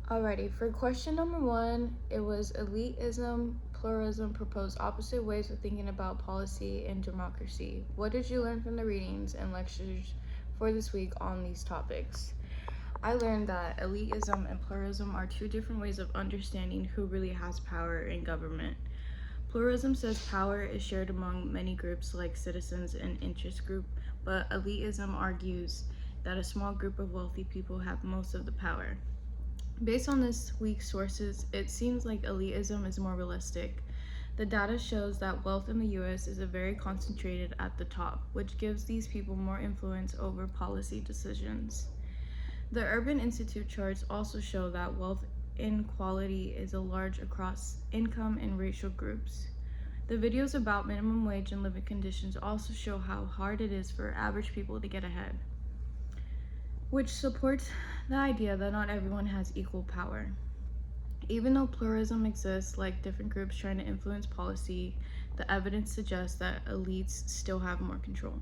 Alrighty, for question number 1, it was elitism, pluralism proposed opposite ways of thinking about policy and democracy. What did you learn from the readings and lectures for this week on these topics? I learned that elitism and pluralism are two different ways of understanding who really has power in government. Pluralism says power is shared among many groups like citizens and interest group, but elitism argues that a small group of wealthy people have most of the power. Based on this week's sources, it seems like elitism is more realistic. The data shows that wealth in the US is very concentrated at the top, which gives these people more influence over policy decisions. The Urban Institute charts also show that wealth inequality is large across income and racial groups. The videos about minimum wage and living conditions also show how hard it is for average people to get ahead, which supports the idea that not everyone has equal power. Even though pluralism exists, like different groups trying to influence policy, the evidence suggests that elites still have more control.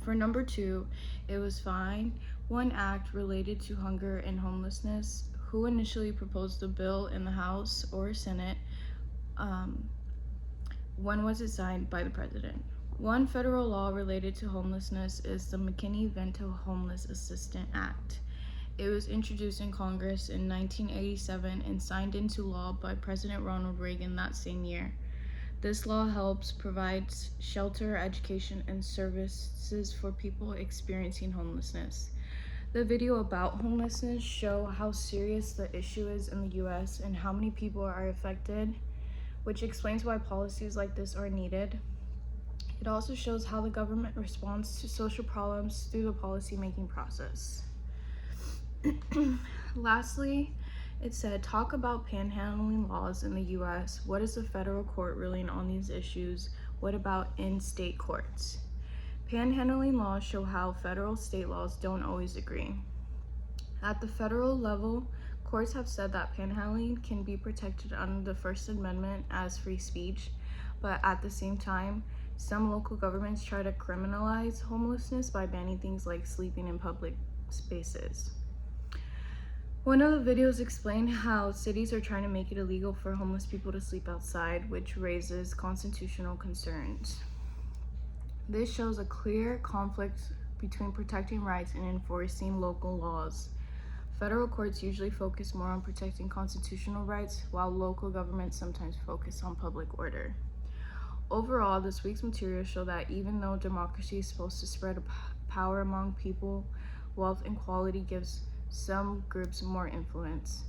For number 2, it was Find One Act related to hunger and homelessness. Who initially proposed the bill in the House or Senate? When was it signed by the president? One federal law related to homelessness is the McKinney-Vento Homeless Assistance Act. It was introduced in Congress in 1987 and signed into law by President Ronald Reagan that same year. This law helps provide shelter, education, and services for people experiencing homelessness. The video about homelessness show how serious the issue is in the US and how many people are affected, which explains why policies like this are needed. It also shows how the government responds to social problems through the policy-making process. Lastly, it said, talk about panhandling laws in the US. What is the federal court ruling on these issues? What about in state courts? Panhandling laws show how federal state laws don't always agree. At the federal level, courts have said that panhandling can be protected under the First Amendment as free speech, but at the same time, some local governments try to criminalize homelessness by banning things like sleeping in public spaces. One of the videos explained how cities are trying to make it illegal for homeless people to sleep outside, which raises constitutional concerns. This shows a clear conflict between protecting rights and enforcing local laws. Federal courts usually focus more on protecting constitutional rights, while local governments sometimes focus on public order. Overall, this week's materials show that even though democracy is supposed to spread power among people, wealth inequality gives some groups more influence.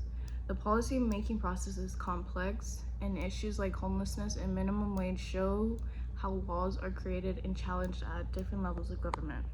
The policy-making process is complex, and issues like homelessness and minimum wage show how laws are created and challenged at different levels of government.